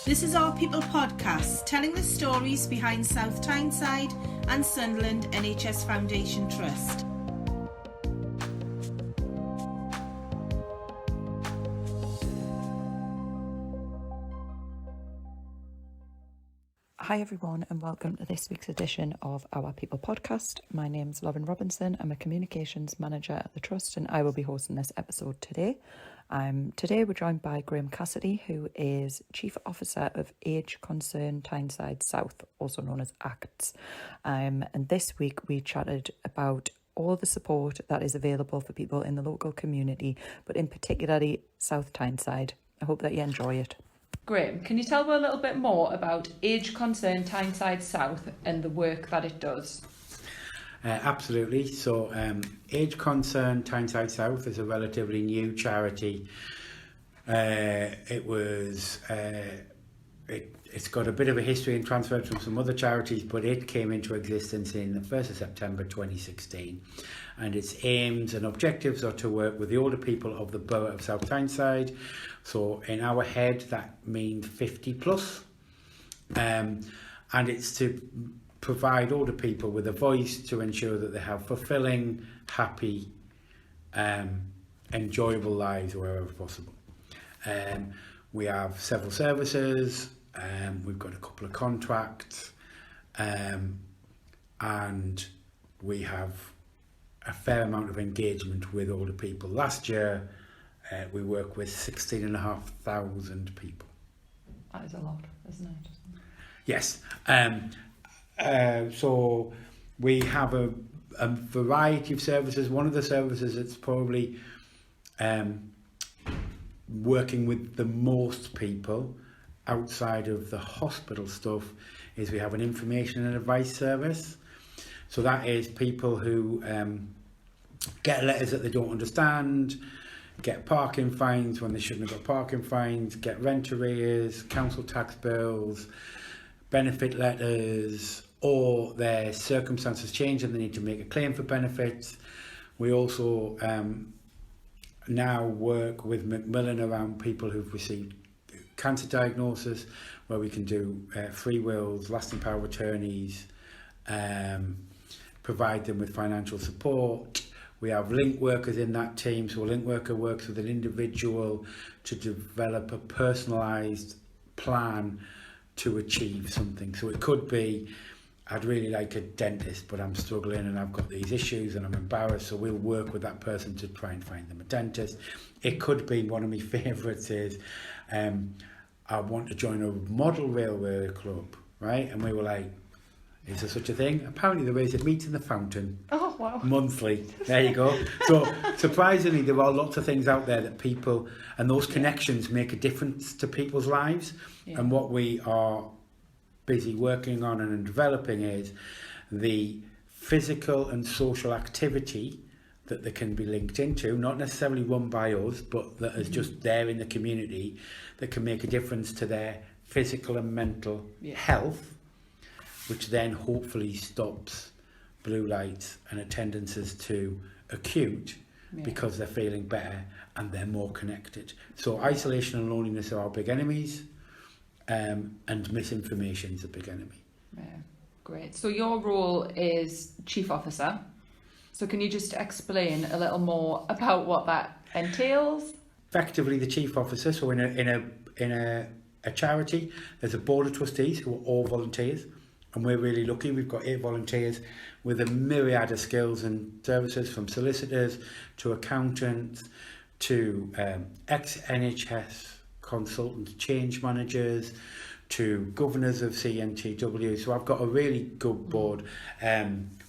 This is Our People podcast, telling the stories behind South Tyneside and Sunderland NHS Foundation Trust. Hi everyone and welcome to this week's edition of Our People podcast. My name's Lauren Robinson. I'm a communications manager at the Trust and I will be hosting this episode today. Today we're joined by Grahame Cassidy, who is Chief Officer of Age Concern Tyneside South, also known as ACTS. And this week we chatted about all the support that is available for people in the local community, but in particularly South Tyneside. I hope that you enjoy it. Grahame, can you tell me a little bit more about Age Concern Tyneside South and the work that it does? Absolutely. So Age Concern Tyneside South is a relatively new charity. It's got a bit of a history and transferred from some other charities, but it came into existence in the 1st of September 2016. And its aims and objectives are to work with the older people of the borough of South Tyneside. So in our head, that means 50 plus. And it's to provide older people with a voice to ensure that they have fulfilling, happy, enjoyable lives wherever possible. We have several services. We've got a couple of contracts, and we have a fair amount of engagement with older people. Last year, we worked with 16,500 people. That is a lot, isn't it? Yes. So we have a variety of services. One of the services that's probably working with the most people outside of the hospital stuff is we have an information and advice service. So that is people who get letters that they don't understand, get parking fines when they shouldn't have got parking fines, get rent arrears, council tax bills, benefit letters, or their circumstances change and they need to make a claim for benefits. We also now work with Macmillan around people who've received cancer diagnosis, where we can do free wills, lasting power of attorneys, provide them with financial support. We have link workers in that team, so a link worker works with an individual to develop a personalised plan to achieve something. So it could be, I'd really like a dentist, but I'm struggling and I've got these issues and I'm embarrassed, so we'll work with that person to try and find them a dentist. It could be, one of my favourites is, I want to join a model railway club, right? And we were like, is there such a thing? Apparently there is. It meets in the fountain. Oh, wow. Monthly. There you go. So surprisingly, there are lots of things out there that people, and those connections make a difference to people's lives. Yeah. And what we are busy working on and developing is the physical and social activity that they can be linked into, not necessarily run by us, but that is just there in the community, that can make a difference to their physical and mental health, which then hopefully stops blue lights and attendances to acute because they're feeling better and they're more connected. So isolation and loneliness are our big enemies, and misinformation is a big enemy. Yeah, great. So your role is Chief Officer. So can you just explain a little more about what that entails? Effectively, the Chief Officer. So in a charity, there's a board of trustees who are all volunteers, and we're really lucky. We've got 8 volunteers with a myriad of skills and services, from solicitors to accountants to ex-NHS consultants, change managers, to governors of CNTW. So I've got a really good board.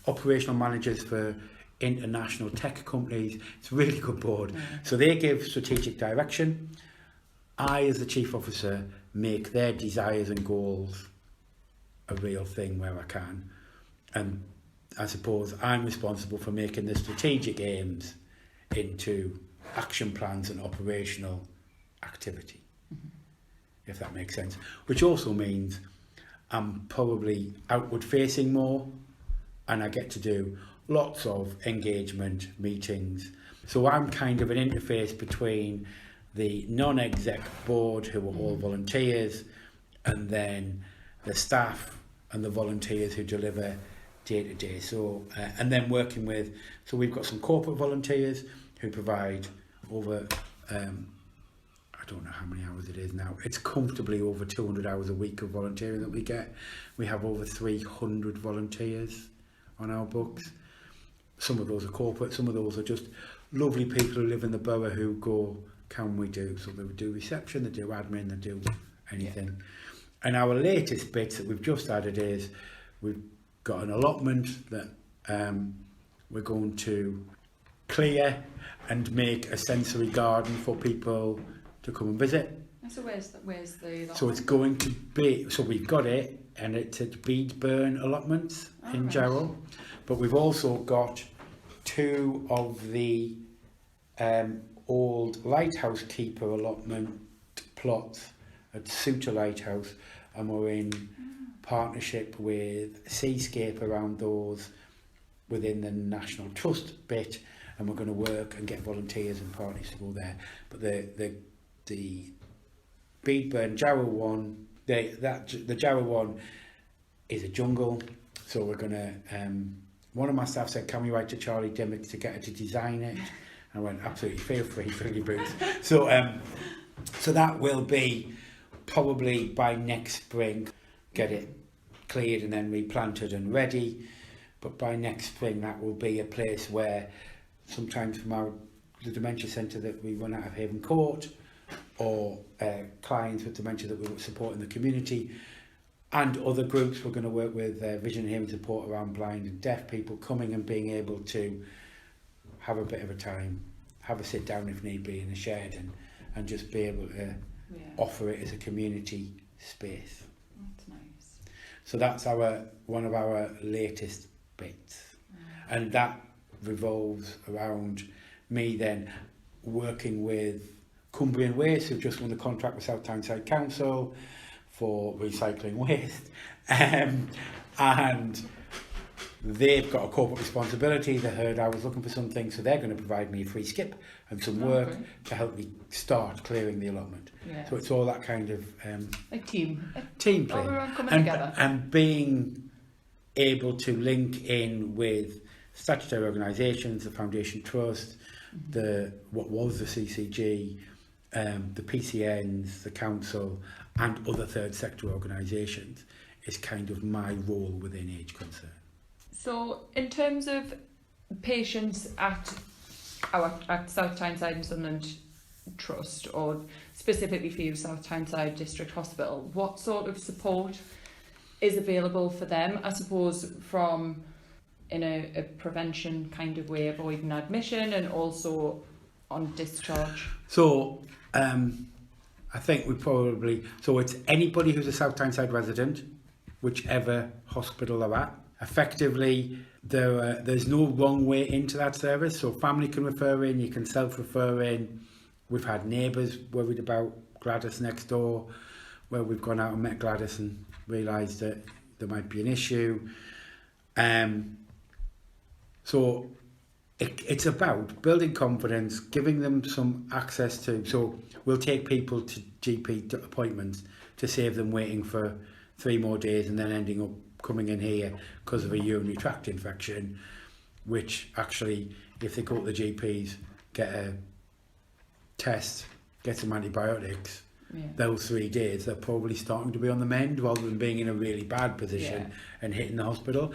Operational managers for international tech companies. It's a really good board. So they give strategic direction. I, as the Chief Officer, make their desires and goals a real thing where I can. And I suppose I'm responsible for making the strategic aims into action plans and operational activity, if that makes sense. Which also means I'm probably outward facing more, and I get to do lots of engagement meetings. So I'm kind of an interface between the non-exec board, who are all volunteers, and then the staff and the volunteers who deliver day to day. So, and then working with, so we've got some corporate volunteers who provide over, I don't know how many hours it is now. It's comfortably over 200 hours a week of volunteering that we get. We have over 300 volunteers on our books. Some of those are corporate, some of those are just lovely people who live in the borough who go, can we do? So they do reception, they do admin, they do anything. Yeah. And our latest bits that we've just added is we've got an allotment that we're going to clear and make a sensory garden for people to come and visit. So where's the allotment? So it's going to be, so we've got it, and it's at Beedburn allotments in Jarrow, but we've also got 2 of the old lighthouse keeper allotment plots at Souter Lighthouse, and we're in partnership with Seascape around those within the National Trust bit, and we're going to work and get volunteers and parties to go there. But the Beedburn Jarrow one, the Jarrow one is a jungle, so we're going to, one of my staff said, can we write to Charlie Dimmock to get her to design it? I went, absolutely, feel free, fill your boots. So that will be probably by next spring, get it cleared and then replanted and ready. But by next spring, that will be a place where sometimes from the dementia centre that we run out of Haven Court, or clients with dementia that we support in the community, and other groups we're going to work with, vision and hearing support around blind and deaf people, coming and being able to have a bit of a time, have a sit down if need be in a shed, and just be able to offer it as a community space. That's nice. So that's one of our latest bits. And that revolves around me then working with Cumbrian Waste, who've just won the contract with South Tyneside Council for recycling waste. And they've got a corporate responsibility. They heard I was looking for something, so they're going to provide me a free skip and some work to help me start clearing the allotment. Yeah. So it's all that kind of like team play, everyone coming together, and being able to link in with statutory organisations, the Foundation Trust, what was the CCG, the PCNs, the council, and other third sector organisations is kind of my role within Age Concern. So in terms of patients at South Tyneside and Sunderland Trust, or specifically for you, South Tyneside District Hospital, what sort of support is available for them? I suppose from in a prevention kind of way, avoiding admission, and also on discharge. So I think it's anybody who's a South Tyneside resident, whichever hospital they're at. Effectively, there's no wrong way into that service, so family can refer in, you can self-refer in. We've had neighbours worried about Gladys next door, where we've gone out and met Gladys and realised that there might be an issue. So it's about building confidence, giving them some access to, so we'll take people to GP appointments to save them waiting for 3 more days and then ending up coming in here because of a urinary tract infection, which actually, if they go to the GPs, get a test, get some antibiotics, those 3 days, they're probably starting to be on the mend rather than being in a really bad position and hitting the hospital.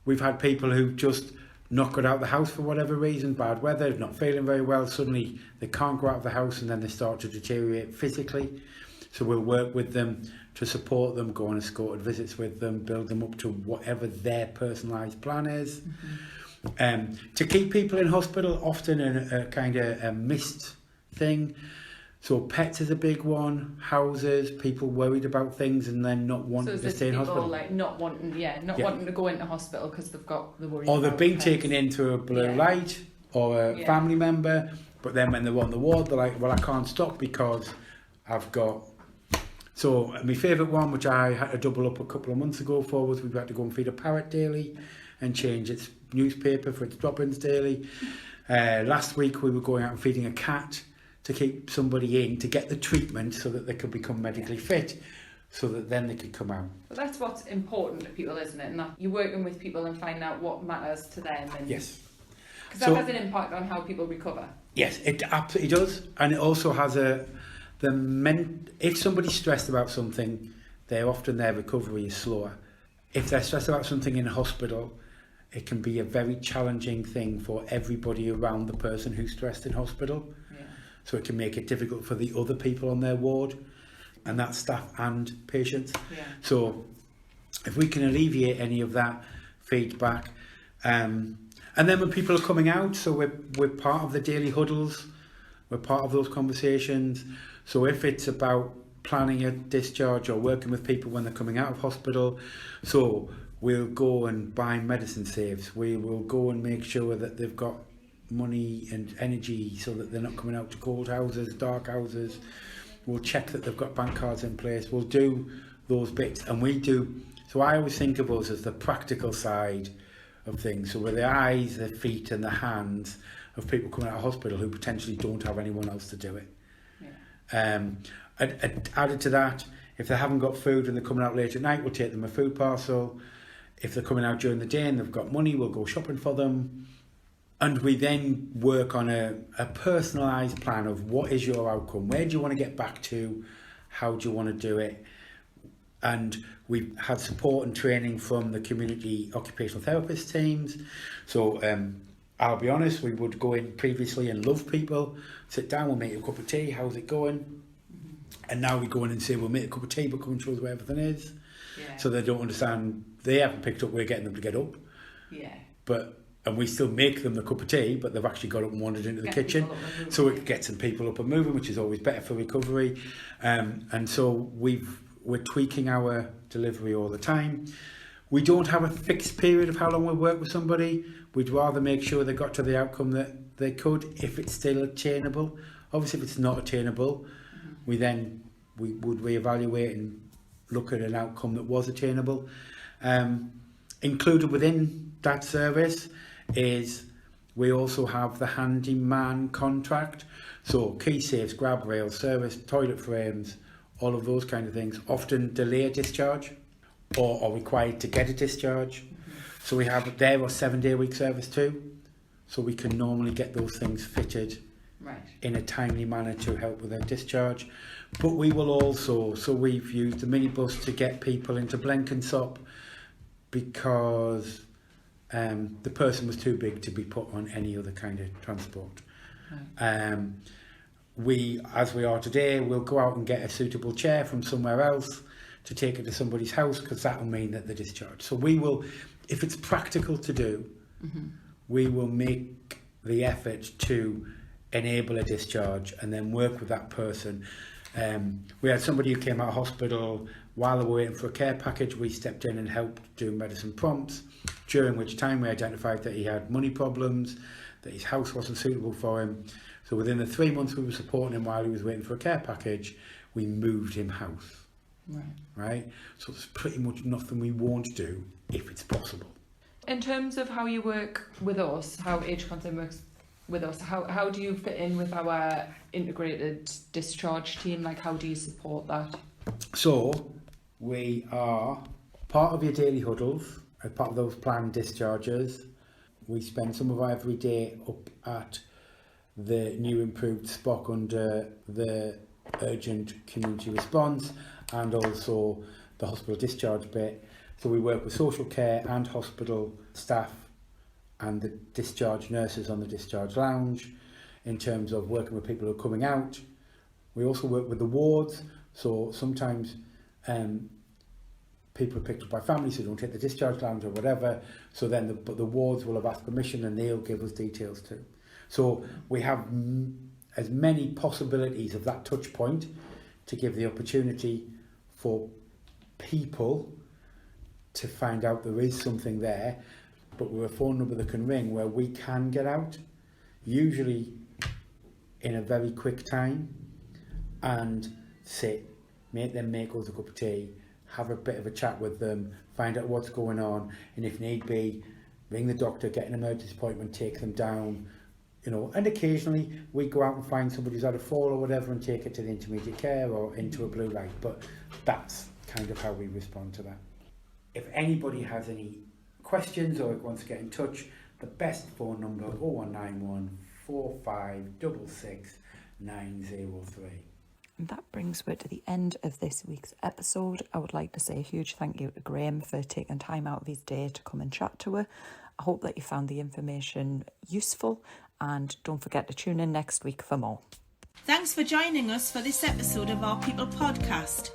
We've had people who've just not got out of the house for whatever reason, bad weather, not feeling very well, suddenly they can't go out of the house and then they start to deteriorate physically. So we'll work with them to support them, go on escorted visits with them, build them up to whatever their personalised plan is. To keep people in hospital, often a kind of a missed thing. So pets is a big one, houses, people worried about things and then not wanting to stay in hospital. Like not wanting to go into hospital because they've got the worry. Or they've been taken in through a blue light or a family member, but then when they're on the ward, they're like, well, I can't stop because I've got... So my favourite one, which I had to double up a couple of months ago for, was we've had to go and feed a parrot daily and change its newspaper for its drop-ins daily. Last week we were going out and feeding a cat to keep somebody in to get the treatment so that they could become medically fit, so that then they could come out. But that's what's important to people, isn't it? And that you're working with people and finding out what matters to them. And Yes. because that has an impact on how people recover. Yes, it absolutely does. And it also has if somebody's stressed about something, their recovery is slower. If they're stressed about something in a hospital, it can be a very challenging thing for everybody around the person who's stressed in hospital. Yeah. So it can make it difficult for the other people on their ward, and that's staff and patients. Yeah. So if we can alleviate any of that feedback, and then when people are coming out, so we're part of the daily huddles, we're part of those conversations. So if it's about planning a discharge or working with people when they're coming out of hospital, so we'll go and buy medicine safes, we will go and make sure that they've got money and energy so that they're not coming out to cold houses, dark houses. We'll check that they've got bank cards in place. We'll do those bits, and we do. So I always think of us as the practical side of things. So we're the eyes, the feet and the hands of people coming out of hospital who potentially don't have anyone else to do it. Yeah. Added to that, if they haven't got food and they're coming out late at night, we'll take them a food parcel. If they're coming out during the day and they've got money, we'll go shopping for them. And we then work on a personalised plan of what is your outcome, where do you want to get back to, how do you want to do it. And we've had support and training from the community occupational therapist teams. So I'll be honest, we would go in previously and love people, sit down, we'll make a cup of tea, how's it going? And now we go in and say, we'll make a cup of tea, but come and show us where everything is. Yeah. So they don't understand, they haven't picked up, we're getting them to get up. Yeah. And we still make them the cup of tea, but they've actually got up and wandered into the kitchen. So it gets some people up and moving, which is always better for recovery. And so we're tweaking our delivery all the time. We don't have a fixed period of how long we'll work with somebody. We'd rather make sure they got to the outcome that they could, if it's still attainable. Obviously, if it's not attainable, we would reevaluate and look at an outcome that was attainable. Included within that service is we also have the handyman contract. So key safes, grab rails, service, toilet frames, all of those kind of things often delay a discharge or are required to get a discharge. So we have there a 7-day-a-week service too. So we can normally get those things fitted in a timely manner to help with their discharge. But we will also, so we've used the minibus to get people into Blenkinsop because the person was too big to be put on any other kind of transport. We, as we are today, will go out and get a suitable chair from somewhere else to take it to somebody's house, because that will mean that they're discharged. So we will, if it's practical to do, we will make the effort to enable a discharge and then work with that person. We had somebody who came out of hospital while they were waiting for a care package. We stepped in and helped do medicine prompts, during which time we identified that he had money problems, that his house wasn't suitable for him. So within the 3 months we were supporting him while he was waiting for a care package, we moved him house. Right? So there's pretty much nothing we won't do if it's possible. In terms of how you work with us, how Age Concern works with us, how do you fit in with our integrated discharge team? Like, how do you support that? So we are part of your daily huddles, as part of those planned discharges. We spend some of our every day up at the new improved SPOC under the urgent community response and also the hospital discharge bit. So we work with social care and hospital staff and the discharge nurses on the discharge lounge in terms of working with people who are coming out. We also work with the wards, so sometimes people are picked up by families who don't hit the discharge lounge or whatever, so then the wards will have asked permission and they'll give us details too. So we have as many possibilities of that touch point to give the opportunity for people to find out there is something there, but with a phone number that can ring where we can get out, usually in a very quick time, and sit, make them make us a cup of tea, have a bit of a chat with them, find out what's going on, and if need be, ring the doctor, get an emergency appointment, take them down. You know, and occasionally we go out and find somebody who's had a fall or whatever and take it to the intermediate care or into a blue light. But that's kind of how we respond to that. If anybody has any questions or wants to get in touch, the best phone number 0191 4566 903. And that brings us to the end of this week's episode. I would like to say a huge thank you to Grahame for taking time out of his day to come and chat to her. I hope that you found the information useful, and don't forget to tune in next week for more. Thanks for joining us for this episode of our People podcast.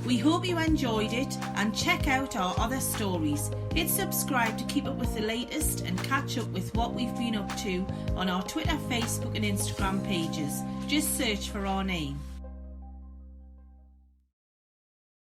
We hope you enjoyed it and check out our other stories. Hit subscribe to keep up with the latest and catch up with what we've been up to on our Twitter, Facebook and Instagram pages. Just search for our name.